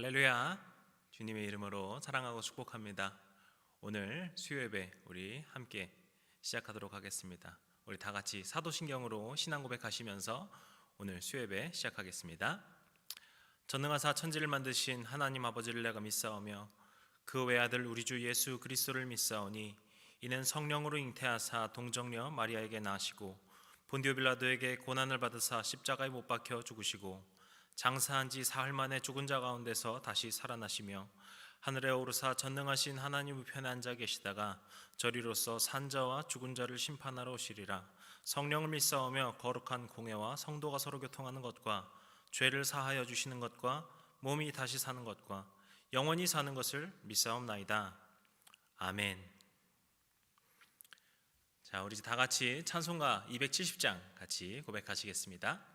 할렐루야. 주님의 이름으로 사랑하고 축복합니다. 오늘 수요예배 우리 함께 시작하도록 하겠습니다. 우리 다 같이 사도신경으로 신앙 고백하시면서 오늘 수요예배 시작하겠습니다. 전능하사 천지를 만드신 하나님 아버지를 내가 믿사오며 그 외아들 우리 주 예수 그리스도를 믿사오니 이는 성령으로 잉태하사 동정녀 마리아에게 나시고 본디오 빌라도에게 고난을 받으사 십자가에 못 박혀 죽으시고 장사한 지 사흘 만에 죽은 자 가운데서 다시 살아나시며 하늘에 오르사 전능하신 하나님 우편에 앉아 계시다가 저리로서 산 자와 죽은 자를 심판하러 오시리라. 성령을 믿사오며 거룩한 공회와 성도가 서로 교통하는 것과 죄를 사하여 주시는 것과 몸이 다시 사는 것과 영원히 사는 것을 믿사옵나이다. 아멘. 자, 우리 다 같이 찬송가 270장 같이 고백하시겠습니다.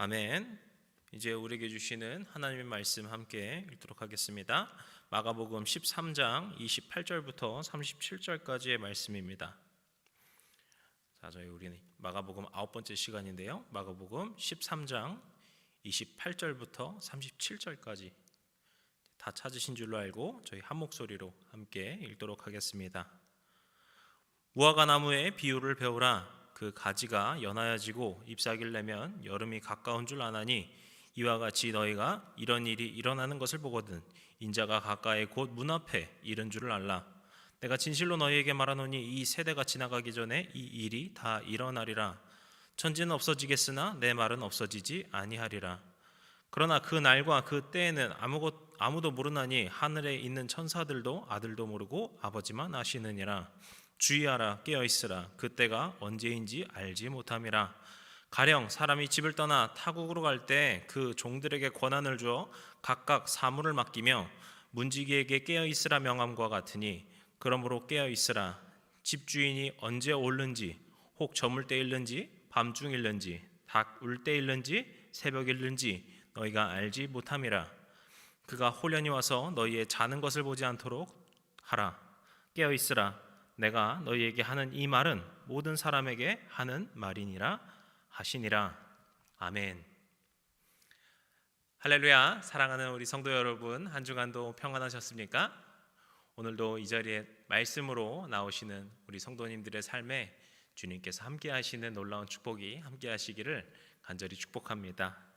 아멘. 이제 우리에게 주시는 하나님의 말씀 함께 읽도록 하겠습니다. 마가복음 13장 28절부터 37절까지의 말씀입니다. 자, 우리는 마가복음 9번째 시간인데요. 마가복음 13장 28절부터 37절까지 다 찾으신 줄로 알고 저희 한 목소리로 함께 읽도록 하겠습니다. 무화과 나무의 비유를 배우라. 그 가지가 연하여지고 잎사귀를 내면 여름이 가까운 줄 아나니 이와 같이 너희가 이런 일이 일어나는 것을 보거든 인자가 가까이 곧 문 앞에 이른 줄을 알라. 내가 진실로 너희에게 말하노니 이 세대가 지나가기 전에 이 일이 다 일어나리라. 천지는 없어지겠으나 내 말은 없어지지 아니하리라. 그러나 그 날과 그 때에는 아무도 모르나니 하늘에 있는 천사들도 아들도 모르고 아버지만 아시느니라. 주의하라, 깨어있으라. 그때가 언제인지 알지 못함이라. 가령 사람이 집을 떠나 타국으로 갈 때 그 종들에게 권한을 주어 각각 사물을 맡기며 문지기에게 깨어있으라 명함과 같으니 그러므로 깨어있으라. 집주인이 언제 오는지 혹 저물 때일는지 밤중일는지 닭 울 때일는지 새벽일는지 너희가 알지 못함이라. 그가 홀연히 와서 너희의 자는 것을 보지 않도록 하라. 깨어 있으라. 내가 너희에게 하는 이 말은 모든 사람에게 하는 말이니라 하시니라. 아멘. 할렐루야. 사랑하는 우리 성도 여러분, 한 주간도 평안하셨습니까? 오늘도 이 자리에 말씀으로 나오시는 우리 성도님들의 삶에 주님께서 함께 하시는 놀라운 축복이 함께 하시기를 간절히 축복합니다.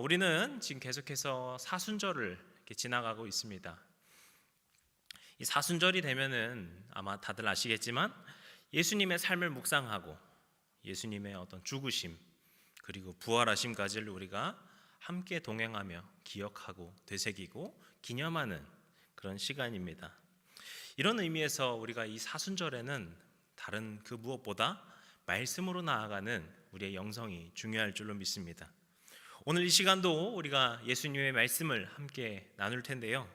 우리는 지금 계속해서 사순절을 이렇게 지나가고 있습니다. 이 사순절이 되면은 아마 다들 아시겠지만 예수님의 삶을 묵상하고 예수님의 어떤 죽으심 그리고 부활하심까지를 우리가 함께 동행하며 기억하고 되새기고 기념하는 그런 시간입니다. 이런 의미에서 우리가 이 사순절에는 다른 그 무엇보다 말씀으로 나아가는 우리의 영성이 중요할 줄로 믿습니다. 오늘 이 시간도 우리가 예수님의 말씀을 함께 나눌 텐데요.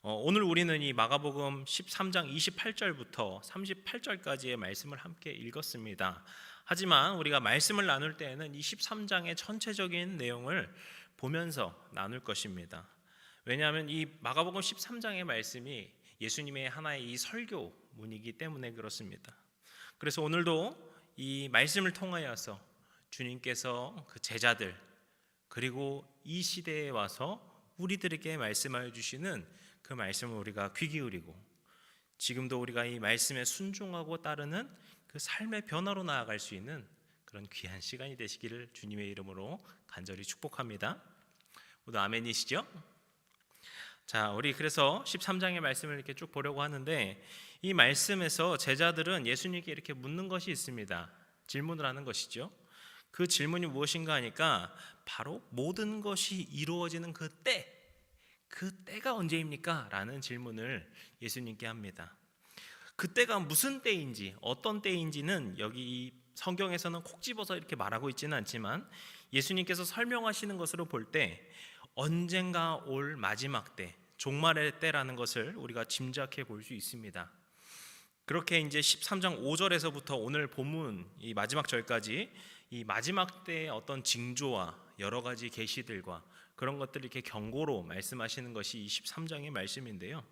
오늘 우리는 이 마가복음 13장 28절부터 38절까지의 말씀을 함께 읽었습니다. 하지만 우리가 말씀을 나눌 때에는 이 13장의 전체적인 내용을 보면서 나눌 것입니다. 왜냐하면 이 마가복음 13장의 말씀이 예수님의 하나의 이 설교문이기 때문에 그렇습니다. 그래서 오늘도 이 말씀을 통하여서 주님께서 그 제자들 그리고 이 시대에 와서 우리들에게 말씀하여 주시는 그 말씀을 우리가 귀 기울이고 지금도 우리가 이 말씀에 순종하고 따르는 그 삶의 변화로 나아갈 수 있는 그런 귀한 시간이 되시기를 주님의 이름으로 간절히 축복합니다. 모두 아멘이시죠? 자, 우리 그래서 13장의 말씀을 이렇게 쭉 보려고 하는데 이 말씀에서 제자들은 예수님께 이렇게 묻는 것이 있습니다. 질문을 하는 것이죠. 그 질문이 무엇인가 하니까 바로 모든 것이 이루어지는 그 때가 언제입니까? 라는 질문을 예수님께 합니다. 그 때가 무슨 때인지 어떤 때인지는 여기 이 성경에서는 콕 집어서 이렇게 말하고 있지는 않지만 예수님께서 설명하시는 것으로 볼 때 언젠가 올 마지막 때, 종말의 때라는 것을 우리가 짐작해 볼 수 있습니다. 그렇게 이제 13장 5절에서부터 오늘 본문 이 마지막 절까지 이 마지막 때의 어떤 징조와 여러 가지 계시들과 그런 것들을 이렇게 경고로 말씀하시는 것이 이 13장의 말씀인데요.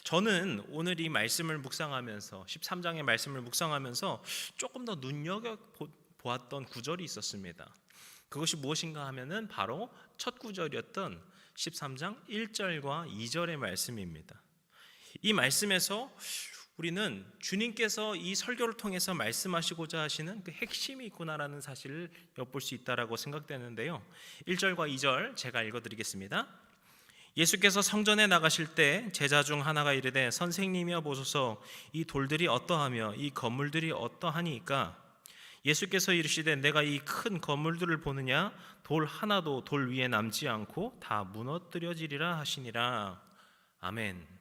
저는 오늘 이 말씀을 묵상하면서 13장의 말씀을 묵상하면서 조금 더 눈여겨보았던 구절이 있었습니다. 그것이 무엇인가 하면은 바로 첫 구절이었던 13장 1절과 2절의 말씀입니다. 이 말씀에서 우리는 주님께서 이 설교를 통해서 말씀하시고자 하시는 그 핵심이 있구나라는 사실을 엿볼 수 있다라고 생각되는데요. 1절과 2절 제가 읽어드리겠습니다. 예수께서 성전에 나가실 때 제자 중 하나가 이르되 선생님이여 보소서 이 돌들이 어떠하며 이 건물들이 어떠하니까 예수께서 이르시되 내가 이 큰 건물들을 보느냐 돌 하나도 돌 위에 남지 않고 다 무너뜨려지리라 하시니라. 아멘.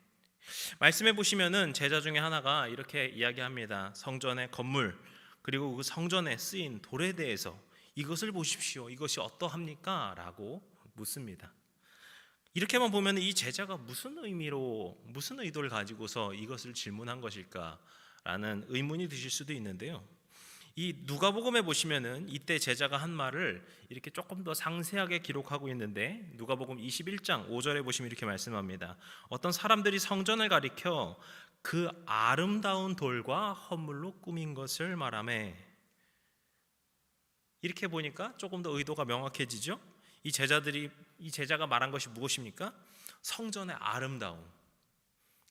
말씀해 보시면은 제자 중에 하나가 이렇게 이야기합니다. 성전의 건물 그리고 그 성전에 쓰인 돌에 대해서 이것을 보십시오. 이것이 어떠합니까? 라고 묻습니다. 이렇게만 보면 이 제자가 무슨 의도를 가지고서 이것을 질문한 것일까? 라는 의문이 드실 수도 있는데요. 이 누가복음에 보시면은 이때 제자가 한 말을 이렇게 조금 더 상세하게 기록하고 있는데 누가복음 21장 5절에 보시면 이렇게 말씀합니다. 어떤 사람들이 성전을 가리켜 그 아름다운 돌과 헌물로 꾸민 것을 말하매. 이렇게 보니까 조금 더 의도가 명확해지죠. 이 제자가 말한 것이 무엇입니까? 성전의 아름다움.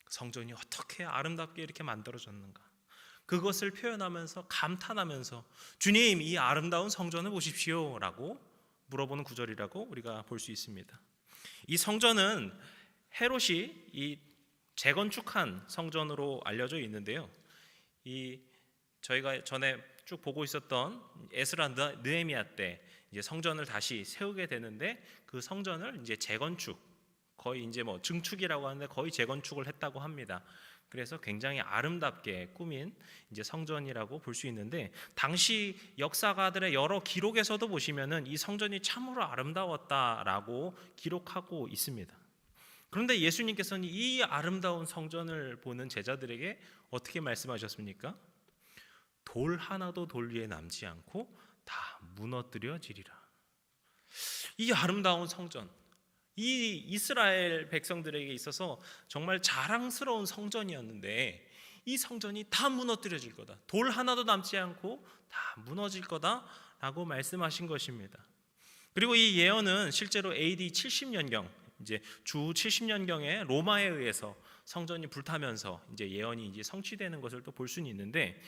성전이 어떻게 아름답게 이렇게 만들어졌는가? 그것을 표현하면서 감탄하면서 주님 이 아름다운 성전을 보십시오 라고 물어보는 구절이라고 우리가 볼 수 있습니다. 이 성전은 헤롯이 이 재건축한 성전으로 알려져 있는데요. 이 저희가 전에 쭉 보고 있었던 에스라 느헤미야 때 이제 성전을 다시 세우게 되는데 그 성전을 이제 재건축 거의 이제 뭐 증축이라고 하는데 거의 재건축을 했다고 합니다. 그래서 굉장히 아름답게 꾸민 이제 성전이라고 볼 수 있는데 당시 역사가들의 여러 기록에서도 보시면은 이 성전이 참으로 아름다웠다라고 기록하고 있습니다. 그런데 예수님께서는 이 아름다운 성전을 보는 제자들에게 어떻게 말씀하셨습니까? 돌 하나도 돌 위에 남지 않고 다 무너뜨려지리라. 이 아름다운 성전, 이 이스라엘 백성들에게 있어서 정말 자랑스러운 성전이었는데 이 성전이 다 무너뜨려질 거다. 돌 하나도 남지 않고 다 무너질 거다라고 말씀하신 것입니다. 그리고 이 예언은 실제로 AD 70년경, 이제 주 70년경에 로마에 의해서 성전이 불타면서 이제 예언이 이제 성취되는 것을 또 볼 수는 있는데,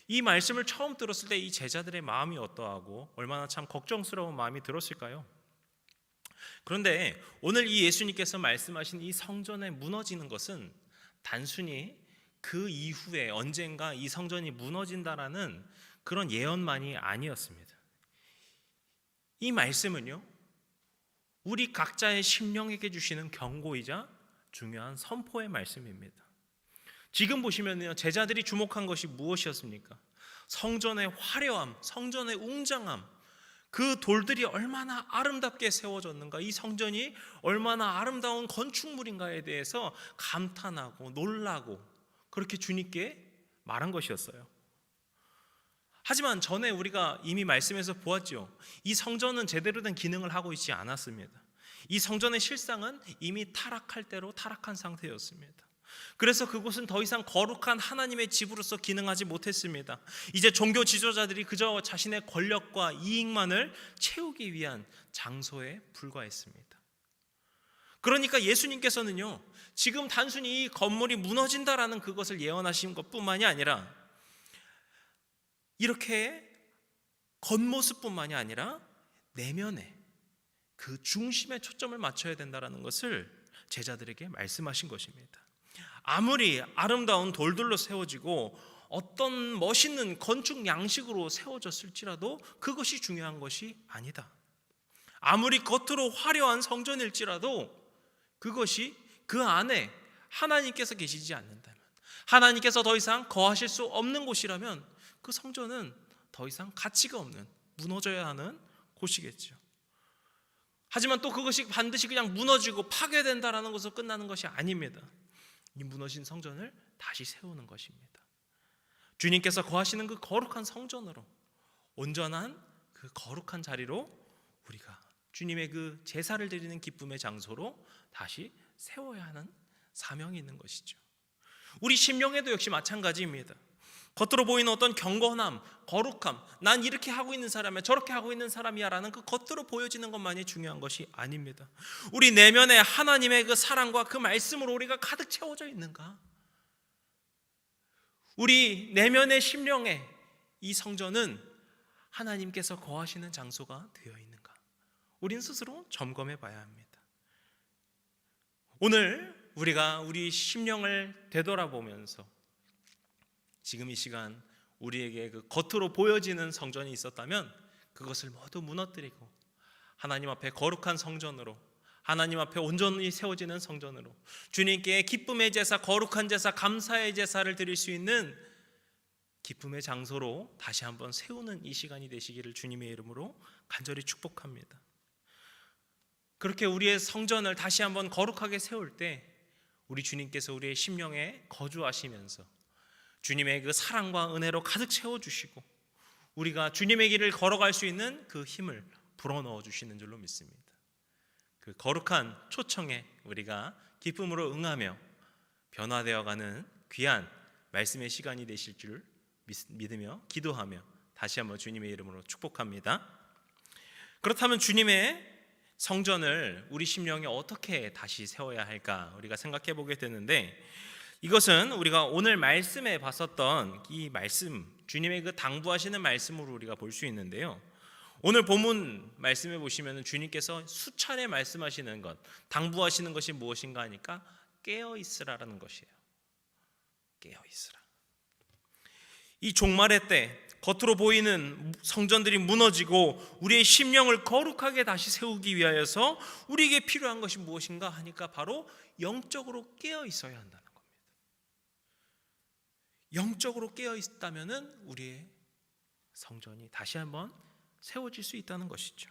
이 말씀을 처음 들었을 때 이 제자들의 마음이 어떠하고 얼마나 참 걱정스러운 마음이 들었을까요? 그런데 오늘 이 예수님께서 말씀하신 이 성전에 무너지는 것은 단순히 그 이후에 언젠가 이 성전이 무너진다라는 그런 예언만이 아니었습니다. 이 말씀은요, 우리 각자의 심령에게 주시는 경고이자 중요한 선포의 말씀입니다. 지금 보시면요, 제자들이 주목한 것이 무엇이었습니까? 성전의 화려함, 성전의 웅장함, 그 돌들이 얼마나 아름답게 세워졌는가, 이 성전이 얼마나 아름다운 건축물인가에 대해서 감탄하고 놀라고 그렇게 주님께 말한 것이었어요. 하지만 전에 우리가 이미 말씀에서 보았죠. 이 성전은 제대로 된 기능을 하고 있지 않았습니다. 이 성전의 실상은 이미 타락할 대로 타락한 상태였습니다. 그래서 그곳은 더 이상 거룩한 하나님의 집으로서 기능하지 못했습니다. 이제 종교 지도자들이 그저 자신의 권력과 이익만을 채우기 위한 장소에 불과했습니다. 그러니까 예수님께서는요, 지금 단순히 이 건물이 무너진다라는 그것을 예언하신 것뿐만이 아니라 이렇게 겉모습뿐만이 아니라 내면에 그 중심에 초점을 맞춰야 된다라는 것을 제자들에게 말씀하신 것입니다. 아무리 아름다운 돌들로 세워지고 어떤 멋있는 건축 양식으로 세워졌을지라도 그것이 중요한 것이 아니다. 아무리 겉으로 화려한 성전일지라도 그것이 그 안에 하나님께서 계시지 않는다면, 하나님께서 더 이상 거하실 수 없는 곳이라면 그 성전은 더 이상 가치가 없는, 무너져야 하는 곳이겠죠. 하지만 또 그것이 반드시 그냥 무너지고 파괴된다라는 것으로 끝나는 것이 아닙니다. 이 무너진 성전을 다시 세우는 것입니다. 주님께서 거하시는 그 거룩한 성전으로, 온전한 그 거룩한 자리로 우리가 주님의 그 제사를 드리는 기쁨의 장소로 다시 세워야 하는 사명이 있는 것이죠. 우리 심령에도 역시 마찬가지입니다. 겉으로 보이는 어떤 경건함, 거룩함, 난 이렇게 하고 있는 사람이야, 저렇게 하고 있는 사람이야 라는 그 겉으로 보여지는 것만이 중요한 것이 아닙니다. 우리 내면에 하나님의 그 사랑과 그 말씀으로 우리가 가득 채워져 있는가? 우리 내면의 심령에 이 성전은 하나님께서 거하시는 장소가 되어 있는가? 우린 스스로 점검해 봐야 합니다. 오늘 우리가 우리 심령을 되돌아보면서 지금 이 시간 우리에게 그 겉으로 보여지는 성전이 있었다면 그것을 모두 무너뜨리고 하나님 앞에 거룩한 성전으로, 하나님 앞에 온전히 세워지는 성전으로, 주님께 기쁨의 제사, 거룩한 제사, 감사의 제사를 드릴 수 있는 기쁨의 장소로 다시 한번 세우는 이 시간이 되시기를 주님의 이름으로 간절히 축복합니다. 그렇게 우리의 성전을 다시 한번 거룩하게 세울 때 우리 주님께서 우리의 심령에 거주하시면서 주님의 그 사랑과 은혜로 가득 채워주시고 우리가 주님의 길을 걸어갈 수 있는 그 힘을 불어넣어 주시는 줄로 믿습니다. 그 거룩한 초청에 우리가 기쁨으로 응하며 변화되어가는 귀한 말씀의 시간이 되실 줄 믿으며 기도하며 다시 한번 주님의 이름으로 축복합니다. 그렇다면 주님의 성전을 우리 심령에 어떻게 다시 세워야 할까 우리가 생각해 보게 되는데, 이것은 우리가 오늘 말씀에 봤었던 이 말씀, 주님의 그 당부하시는 말씀으로 우리가 볼 수 있는데요. 오늘 본문 말씀해 보시면 주님께서 수차례 말씀하시는 것, 당부하시는 것이 무엇인가 하니까 깨어 있으라라는 것이에요. 깨어 있으라. 이 종말의 때 겉으로 보이는 성전들이 무너지고 우리의 심령을 거룩하게 다시 세우기 위하여서 우리에게 필요한 것이 무엇인가 하니까 바로 영적으로 깨어 있어야 한다는 겁니다. 영적으로 깨어 있다면은 우리의 성전이 다시 한번 세워질 수 있다는 것이죠.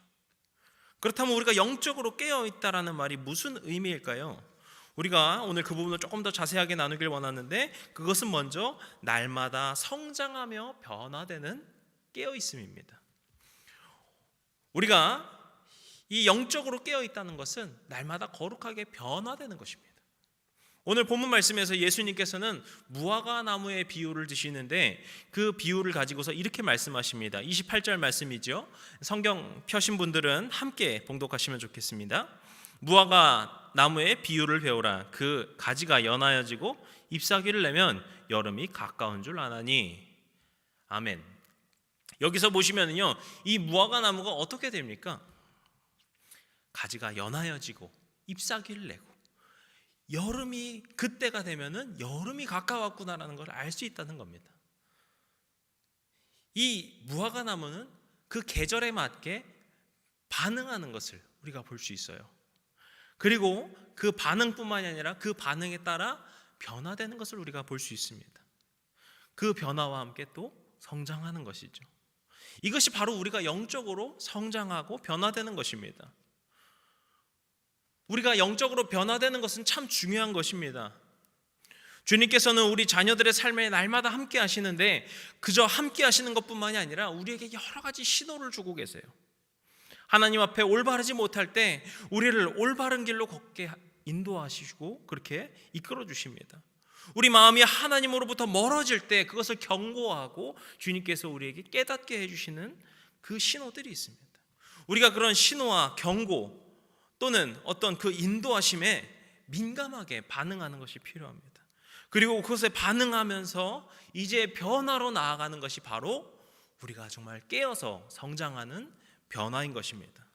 그렇다면 우리가 영적으로 깨어 있다라는 말이 무슨 의미일까요? 우리가 오늘 그 부분을 조금 더 자세하게 나누길 원하는데, 그것은 먼저 날마다 성장하며 변화되는 깨어 있음입니다. 우리가 이 영적으로 깨어 있다는 것은 날마다 거룩하게 변화되는 것입니다. 오늘 본문 말씀에서 예수님께서는 무화과 나무의 비유를 드시는데 그 비유를 가지고서 이렇게 말씀하십니다. 28절 말씀이죠. 성경 펴신 분들은 함께 봉독하시면 좋겠습니다. 무화과 나무의 비유를 배우라. 그 가지가 연하여지고 잎사귀를 내면 여름이 가까운 줄 아나니. 아멘. 여기서 보시면요, 이 무화과 나무가 어떻게 됩니까? 가지가 연하여지고 잎사귀를 내고 여름이 그때가 되면은 여름이 가까웠구나라는 걸 알 수 있다는 겁니다. 이 무화과 나무는 그 계절에 맞게 반응하는 것을 우리가 볼 수 있어요. 그리고 그 반응뿐만이 아니라 그 반응에 따라 변화되는 것을 우리가 볼 수 있습니다. 그 변화와 함께 또 성장하는 것이죠. 이것이 바로 우리가 영적으로 성장하고 변화되는 것입니다. 우리가 영적으로 변화되는 것은 참 중요한 것입니다. 주님께서는 우리 자녀들의 삶에 날마다 함께 하시는데 그저 함께 하시는 것뿐만이 아니라 우리에게 여러 가지 신호를 주고 계세요. 하나님 앞에 올바르지 못할 때 우리를 올바른 길로 걷게 인도하시고 그렇게 이끌어 주십니다. 우리 마음이 하나님으로부터 멀어질 때 그것을 경고하고 주님께서 우리에게 깨닫게 해주시는 그 신호들이 있습니다. 우리가 그런 신호와 경고 또는 어떤 그 인도하심에 민감하게 반응하는 것이 필요합니다. 그리고 그것에 반응하면서 이제 변화로 나아가는 것이 바로 우리가 정말 깨어서 성장하는 변화인 것입니다.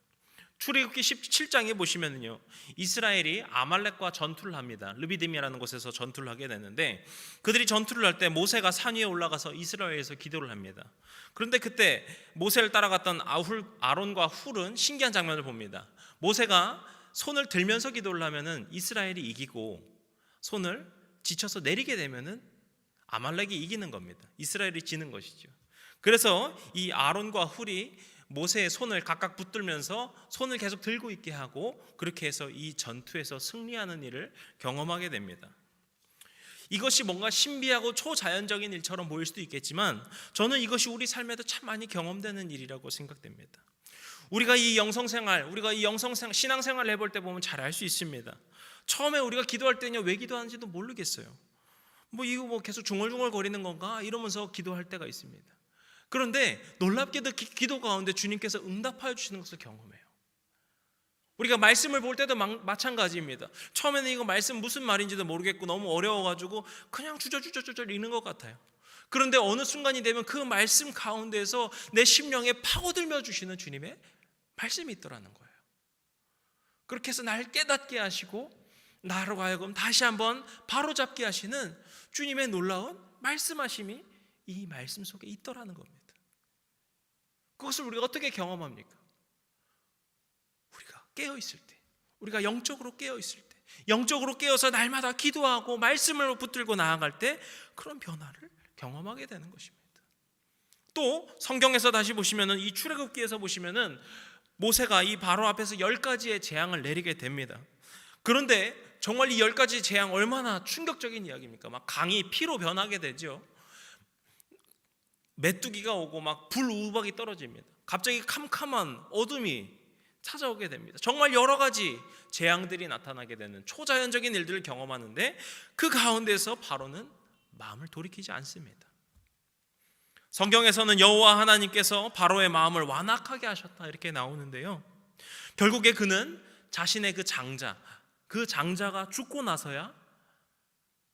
출애굽기 17장에 보시면요, 이스라엘이 아말렉과 전투를 합니다. 르비딤이라는 곳에서 전투를 하게 되는데 그들이 전투를 할 때 모세가 산 위에 올라가서 이스라엘에서 기도를 합니다. 그런데 그때 모세를 따라갔던 아론과 훌은 신기한 장면을 봅니다. 모세가 손을 들면서 기도를 하면은 이스라엘이 이기고 손을 지쳐서 내리게 되면은 아말렉이 이기는 겁니다. 이스라엘이 지는 것이죠. 그래서 이 아론과 훌이 모세의 손을 각각 붙들면서 손을 계속 들고 있게 하고 그렇게 해서 이 전투에서 승리하는 일을 경험하게 됩니다. 이것이 뭔가 신비하고 초자연적인 일처럼 보일 수도 있겠지만 저는 이것이 우리 삶에도 참 많이 경험되는 일이라고 생각됩니다. 우리가 이 영성생활, 신앙생활을 해볼 때 보면 잘 알 수 있습니다. 처음에 우리가 기도할 때는요, 왜 기도하는지도 모르겠어요. 이거 계속 중얼중얼 거리는 건가 이러면서 기도할 때가 있습니다. 그런데 놀랍게도 기도 가운데 주님께서 응답하여 주시는 것을 경험해요. 우리가 말씀을 볼 때도 마찬가지입니다. 처음에는 이거 말씀 무슨 말인지도 모르겠고 너무 어려워가지고 그냥 주저주저 읽는 것 같아요. 그런데 어느 순간이 되면 그 말씀 가운데서 내 심령에 파고들며 주시는 주님의 말씀이 있더라는 거예요. 그렇게 해서 날 깨닫게 하시고 나로 하여금 다시 한번 바로잡게 하시는 주님의 놀라운 말씀하심이 이 말씀 속에 있더라는 겁니다. 그것을 우리가 어떻게 경험합니까? 우리가 깨어있을 때, 우리가 영적으로 깨어있을 때, 영적으로 깨어서 날마다 기도하고 말씀을 붙들고 나아갈 때 그런 변화를 경험하게 되는 것입니다. 또 성경에서 다시 보시면은 이 출애굽기에서 보시면은 모세가 이 바로 앞에서 10가지의 재앙을 내리게 됩니다. 그런데 정말 이 10가지 재앙 얼마나 충격적인 이야기입니까? 막 강이 피로 변하게 되죠. 메뚜기가 오고 막 불우박이 떨어집니다. 갑자기 캄캄한 어둠이 찾아오게 됩니다. 정말 여러 가지 재앙들이 나타나게 되는 초자연적인 일들을 경험하는데 그 가운데서 바로는 마음을 돌이키지 않습니다. 성경에서는 여호와 하나님께서 바로의 마음을 완악하게 하셨다 이렇게 나오는데요, 결국에 그는 자신의 그 장자가 죽고 나서야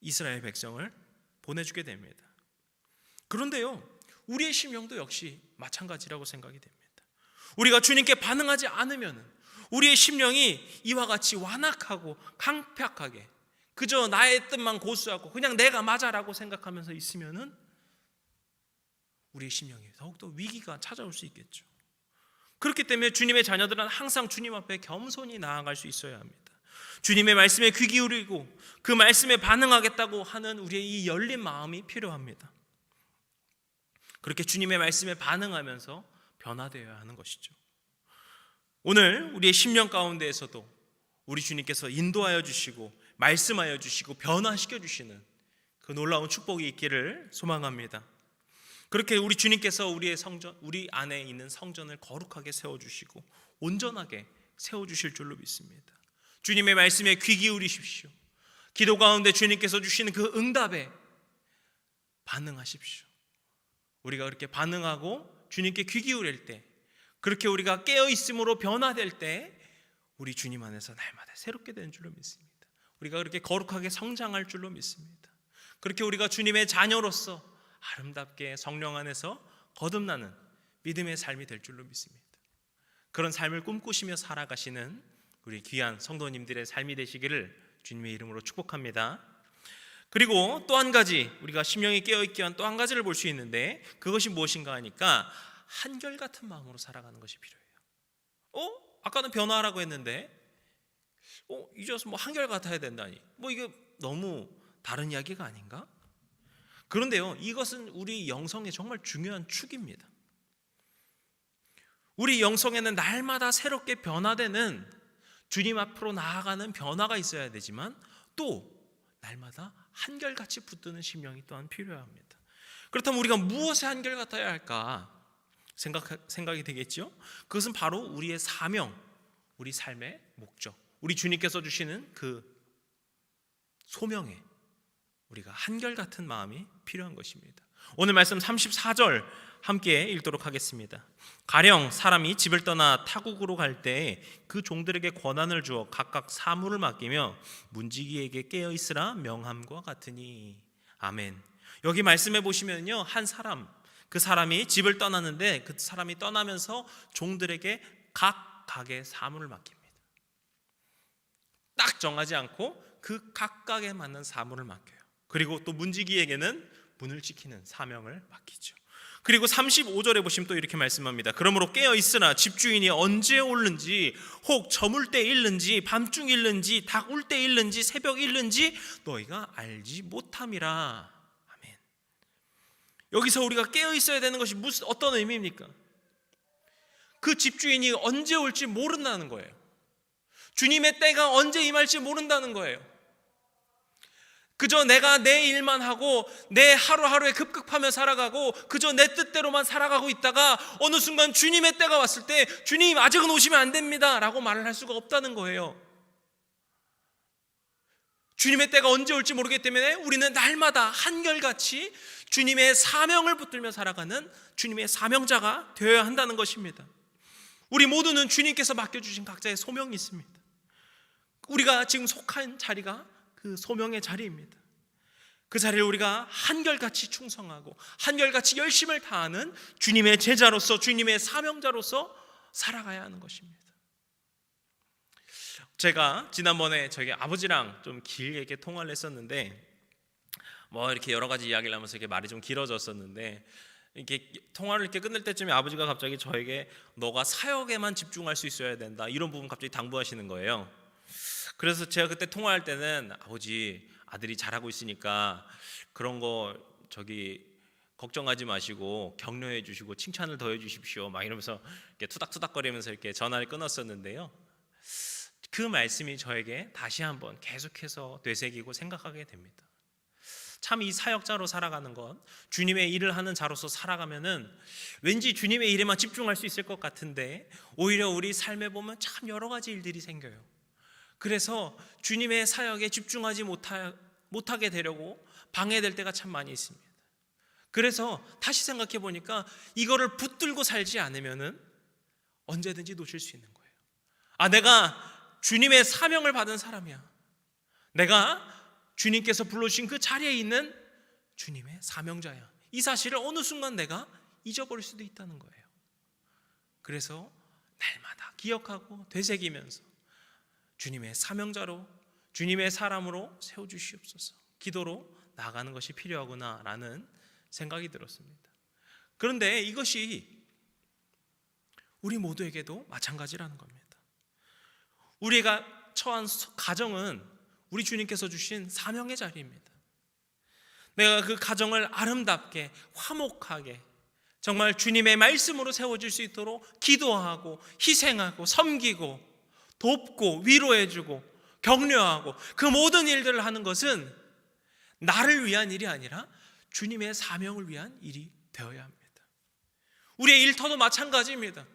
이스라엘 백성을 보내주게 됩니다. 그런데요, 우리의 심령도 역시 마찬가지라고 생각이 됩니다. 우리가 주님께 반응하지 않으면 우리의 심령이 이와 같이 완악하고 강팍하게 그저 나의 뜻만 고수하고 그냥 내가 맞아라고 생각하면서 있으면은 우리의 심령에 더욱더 위기가 찾아올 수 있겠죠. 그렇기 때문에 주님의 자녀들은 항상 주님 앞에 겸손히 나아갈 수 있어야 합니다. 주님의 말씀에 귀 기울이고 그 말씀에 반응하겠다고 하는 우리의 이 열린 마음이 필요합니다. 그렇게 주님의 말씀에 반응하면서 변화되어야 하는 것이죠. 오늘 우리의 심령 가운데에서도 우리 주님께서 인도하여 주시고 말씀하여 주시고 변화시켜 주시는 그 놀라운 축복이 있기를 소망합니다. 그렇게 우리 주님께서 우리 안에 있는 성전을 거룩하게 세워주시고 온전하게 세워주실 줄로 믿습니다. 주님의 말씀에 귀 기울이십시오. 기도 가운데 주님께서 주시는 그 응답에 반응하십시오. 우리가 그렇게 반응하고 주님께 귀 기울일 때, 그렇게 우리가 깨어있음으로 변화될 때 우리 주님 안에서 날마다 새롭게 되는 줄로 믿습니다. 우리가 그렇게 거룩하게 성장할 줄로 믿습니다. 그렇게 우리가 주님의 자녀로서 아름답게 성령 안에서 거듭나는 믿음의 삶이 될 줄로 믿습니다. 그런 삶을 꿈꾸시며 살아가시는 우리 귀한 성도님들의 삶이 되시기를 주님의 이름으로 축복합니다. 그리고 또 한 가지, 우리가 심령이 깨어있기 위한 또 한 가지를 볼 수 있는데, 그것이 무엇인가 하니까 한결같은 마음으로 살아가는 것이 필요해요. 아까는 변화하라고 했는데 이제 와서 한결같아야 된다니, 이게 너무 다른 이야기가 아닌가? 그런데요, 이것은 우리 영성의 정말 중요한 축입니다. 우리 영성에는 날마다 새롭게 변화되는 주님 앞으로 나아가는 변화가 있어야 되지만, 또 날마다 한결같이 붙드는 심령이 또한 필요합니다. 그렇다면 우리가 무엇에 한결같아야 할까 생각이 되겠죠? 그것은 바로 우리의 사명, 우리 삶의 목적, 우리 주님께서 주시는 그 소명에 우리가 한결같은 마음이 필요한 것입니다. 오늘 말씀 34절 함께 읽도록 하겠습니다. 가령 사람이 집을 떠나 타국으로 갈 때 그 종들에게 권한을 주어 각각 사물을 맡기며 문지기에게 깨어 있으라 명함과 같으니. 아멘. 여기 말씀해 보시면요, 한 사람, 그 사람이 집을 떠나는데 그 사람이 떠나면서 종들에게 각각의 사물을 맡깁니다. 딱 정하지 않고 그 각각에 맞는 사물을 맡겨요. 그리고 또 문지기에게는 문을 지키는 사명을 맡기죠. 그리고 35절에 보시면 또 이렇게 말씀합니다. 그러므로 깨어 있으나 집주인이 언제 오는지, 혹 저물 때 일는지, 밤중 일는지, 닭 울 때 일는지, 새벽 일는지 너희가 알지 못함이라. 아멘. 여기서 우리가 깨어 있어야 되는 것이 어떤 의미입니까? 그 집주인이 언제 올지 모른다는 거예요. 주님의 때가 언제 임할지 모른다는 거예요. 그저 내가 내 일만 하고 내 하루하루에 급급하며 살아가고 그저 내 뜻대로만 살아가고 있다가 어느 순간 주님의 때가 왔을 때 주님 아직은 오시면 안 됩니다 라고 말을 할 수가 없다는 거예요. 주님의 때가 언제 올지 모르기 때문에 우리는 날마다 한결같이 주님의 사명을 붙들며 살아가는 주님의 사명자가 되어야 한다는 것입니다. 우리 모두는 주님께서 맡겨주신 각자의 소명이 있습니다. 우리가 지금 속한 자리가 그 소명의 자리입니다. 그 자리를 우리가 한결같이 충성하고 한결같이 열심을 다하는 주님의 제자로서, 주님의 사명자로서 살아가야 하는 것입니다. 제가 지난번에 저희 아버지랑 좀 길게 이렇게 통화를 했었는데, 이렇게 여러 가지 이야기를 하면서 이렇게 말이 좀 길어졌었는데, 이렇게 통화를 이렇게 끝낼 때쯤에 아버지가 갑자기 저에게 너가 사역에만 집중할 수 있어야 된다, 이런 부분 갑자기 당부하시는 거예요. 그래서 제가 그때 통화할 때는 아버지, 아들이 잘하고 있으니까 그런 거 걱정하지 마시고 격려해 주시고 칭찬을 더해 주십시오 막 이러면서 이렇게 투닥투닥거리면서 이렇게 전화를 끊었었는데요, 그 말씀이 저에게 다시 한번 계속해서 되새기고 생각하게 됩니다. 참 이 사역자로 살아가는 것, 주님의 일을 하는 자로서 살아가면은 왠지 주님의 일에만 집중할 수 있을 것 같은데 오히려 우리 삶에 보면 참 여러 가지 일들이 생겨요. 그래서 주님의 사역에 집중하지 못하게 되려고 방해될 때가 참 많이 있습니다. 그래서 다시 생각해 보니까 이거를 붙들고 살지 않으면은 언제든지 놓칠 수 있는 거예요. 내가 주님의 사명을 받은 사람이야. 내가 주님께서 불러주신 그 자리에 있는 주님의 사명자야. 이 사실을 어느 순간 내가 잊어버릴 수도 있다는 거예요. 그래서 날마다 기억하고 되새기면서 주님의 사명자로, 주님의 사람으로 세워주시옵소서, 기도로 나아가는 것이 필요하구나라는 생각이 들었습니다. 그런데 이것이 우리 모두에게도 마찬가지라는 겁니다. 우리가 처한 가정은 우리 주님께서 주신 사명의 자리입니다. 내가 그 가정을 아름답게, 화목하게, 정말 주님의 말씀으로 세워질 수 있도록 기도하고 희생하고 섬기고 돕고 위로해주고 격려하고 그 모든 일들을 하는 것은 나를 위한 일이 아니라 주님의 사명을 위한 일이 되어야 합니다. 우리의 일터도 마찬가지입니다.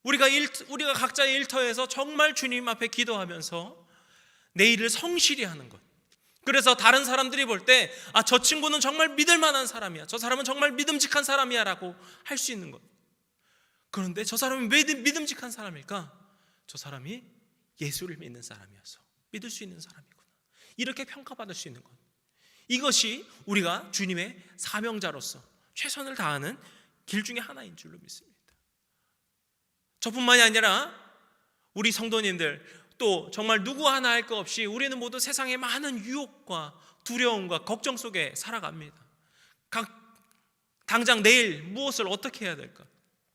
우리가 각자의 일터에서 정말 주님 앞에 기도하면서 내 일을 성실히 하는 것. 그래서 다른 사람들이 볼 때 저 친구는 정말 믿을 만한 사람이야, 저 사람은 정말 믿음직한 사람이야 라고 할 수 있는 것. 그런데 저 사람이 왜 믿음직한 사람일까? 저 사람이 예수를 믿는 사람이어서 믿을 수 있는 사람이구나, 이렇게 평가받을 수 있는 것. 이것이 우리가 주님의 사명자로서 최선을 다하는 길 중에 하나인 줄로 믿습니다. 저뿐만이 아니라 우리 성도님들, 또 정말 누구 하나 할 것 없이 우리는 모두 세상의 많은 유혹과 두려움과 걱정 속에 살아갑니다. 당장 내일 무엇을 어떻게 해야 될까?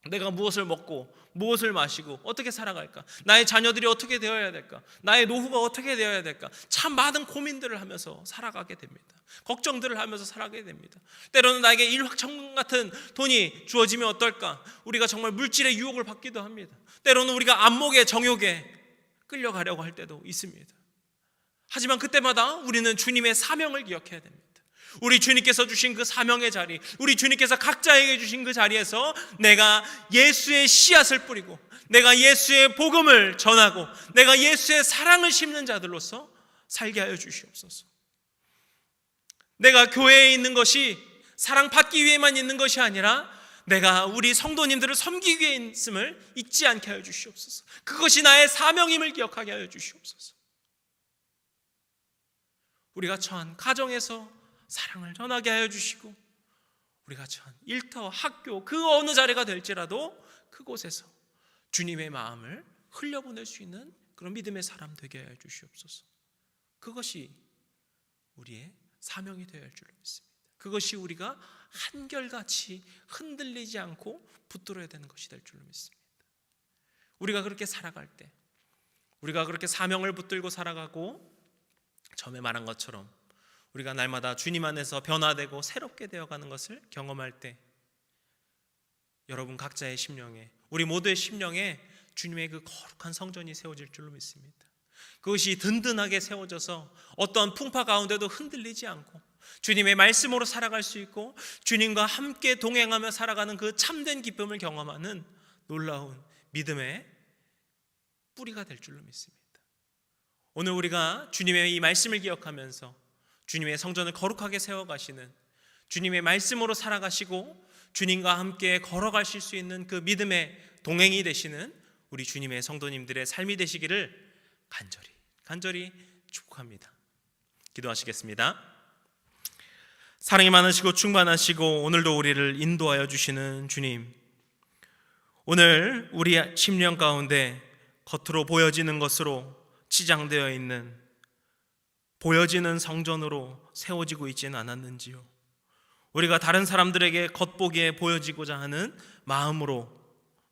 내가 무엇을 먹고 무엇을 마시고 어떻게 살아갈까? 나의 자녀들이 어떻게 되어야 될까? 나의 노후가 어떻게 되어야 될까? 참 많은 고민들을 하면서 살아가게 됩니다. 걱정들을 하면서 살아가게 됩니다. 때로는 나에게 일확천금 같은 돈이 주어지면 어떨까? 우리가 정말 물질의 유혹을 받기도 합니다. 때로는 우리가 안목의 정욕에 끌려가려고 할 때도 있습니다. 하지만 그때마다 우리는 주님의 사명을 기억해야 됩니다. 우리 주님께서 주신 그 사명의 자리, 우리 주님께서 각자에게 주신 그 자리에서 내가 예수의 씨앗을 뿌리고, 내가 예수의 복음을 전하고, 내가 예수의 사랑을 심는 자들로서 살게 하여 주시옵소서. 내가 교회에 있는 것이 사랑받기 위해만 있는 것이 아니라 내가 우리 성도님들을 섬기기 위해 있음을 잊지 않게 하여 주시옵소서. 그것이 나의 사명임을 기억하게 하여 주시옵소서. 우리가 처한 가정에서 사랑을 전하게 하여 주시고, 우리가 처한 일터, 학교, 그 어느 자리가 될지라도 그곳에서 주님의 마음을 흘려보낼 수 있는 그런 믿음의 사람 되게 하여 주시옵소서. 그것이 우리의 사명이 되어야 할 줄로 믿습니다. 그것이 우리가 한결같이 흔들리지 않고 붙들어야 되는 것이 될 줄로 믿습니다. 우리가 그렇게 살아갈 때, 우리가 그렇게 사명을 붙들고 살아가고, 처음에 말한 것처럼 우리가 날마다 주님 안에서 변화되고 새롭게 되어가는 것을 경험할 때, 여러분 각자의 심령에, 우리 모두의 심령에 주님의 그 거룩한 성전이 세워질 줄로 믿습니다. 그것이 든든하게 세워져서 어떠한 풍파 가운데도 흔들리지 않고 주님의 말씀으로 살아갈 수 있고, 주님과 함께 동행하며 살아가는 그 참된 기쁨을 경험하는 놀라운 믿음의 뿌리가 될 줄로 믿습니다. 오늘 우리가 주님의 이 말씀을 기억하면서 주님의 성전을 거룩하게 세워가시는, 주님의 말씀으로 살아가시고 주님과 함께 걸어가실 수 있는 그 믿음의 동행이 되시는 우리 주님의 성도님들의 삶이 되시기를 간절히 축복합니다. 기도하시겠습니다. 사랑이 많으시고 충만하시고 오늘도 우리를 인도하여 주시는 주님, 오늘 우리 심령 가운데 겉으로 보여지는 것으로 치장되어 있는, 보여지는 성전으로 세워지고 있지는 않았는지요? 우리가 다른 사람들에게 겉보기에 보여지고자 하는 마음으로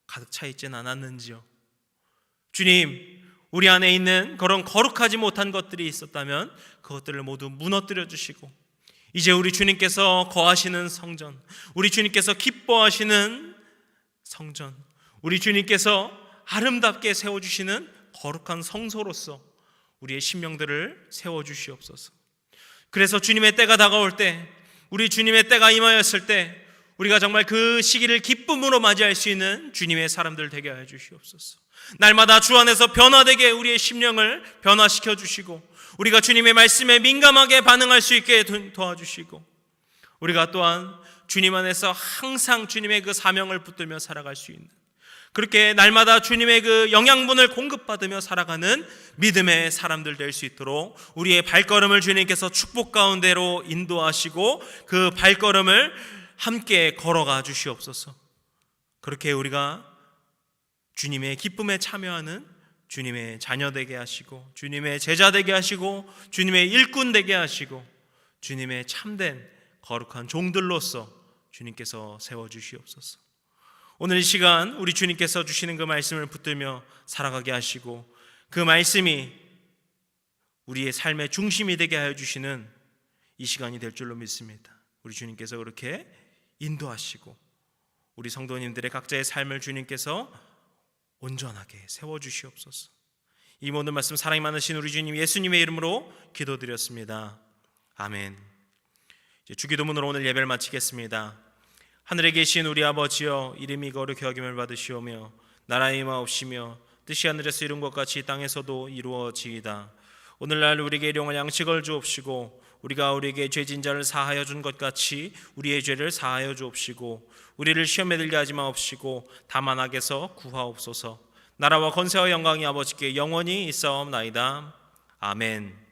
가득 차 있지는 않았는지요? 주님, 우리 안에 있는 그런 거룩하지 못한 것들이 있었다면 그것들을 모두 무너뜨려 주시고, 이제 우리 주님께서 거하시는 성전, 우리 주님께서 기뻐하시는 성전, 우리 주님께서 아름답게 세워주시는 거룩한 성소로서 우리의 심령들을 세워주시옵소서. 그래서 주님의 때가 다가올 때, 우리 주님의 때가 임하였을 때 우리가 정말 그 시기를 기쁨으로 맞이할 수 있는 주님의 사람들 되게 하여 주시옵소서. 날마다 주 안에서 변화되게 우리의 심령을 변화시켜 주시고, 우리가 주님의 말씀에 민감하게 반응할 수 있게 도와주시고, 우리가 또한 주님 안에서 항상 주님의 그 사명을 붙들며 살아갈 수 있는, 그렇게 날마다 주님의 그 영양분을 공급받으며 살아가는 믿음의 사람들 될 수 있도록 우리의 발걸음을 주님께서 축복 가운데로 인도하시고 그 발걸음을 함께 걸어가 주시옵소서. 그렇게 우리가 주님의 기쁨에 참여하는 주님의 자녀 되게 하시고, 주님의 제자 되게 하시고, 주님의 일꾼 되게 하시고, 주님의 참된 거룩한 종들로서 주님께서 세워주시옵소서. 오늘 이 시간 우리 주님께서 주시는 그 말씀을 붙들며 살아가게 하시고, 그 말씀이 우리의 삶의 중심이 되게 하여 주시는 이 시간이 될 줄로 믿습니다. 우리 주님께서 그렇게 인도하시고 우리 성도님들의 각자의 삶을 주님께서 온전하게 세워주시옵소서. 이 모든 말씀 사랑이 많으신 우리 주님 예수님의 이름으로 기도드렸습니다. 아멘. 이제 주기도문으로 오늘 예배를 마치겠습니다. 하늘에 계신 우리 아버지여, 이름이 거룩히 여김을 받으시오며 나라의 임하옵시며 뜻이 하늘에서 이룬 것 같이 땅에서도 이루어지이다. 오늘날 우리에게 일용할 양식을 주옵시고 우리가 우리에게 죄진 자를 사하여 준 것 같이 우리의 죄를 사하여 주옵시고 우리를 시험에 들게 하지 마옵시고 다만 악에서 구하옵소서. 나라와 권세와 영광이 아버지께 영원히 있사옵나이다. 아멘.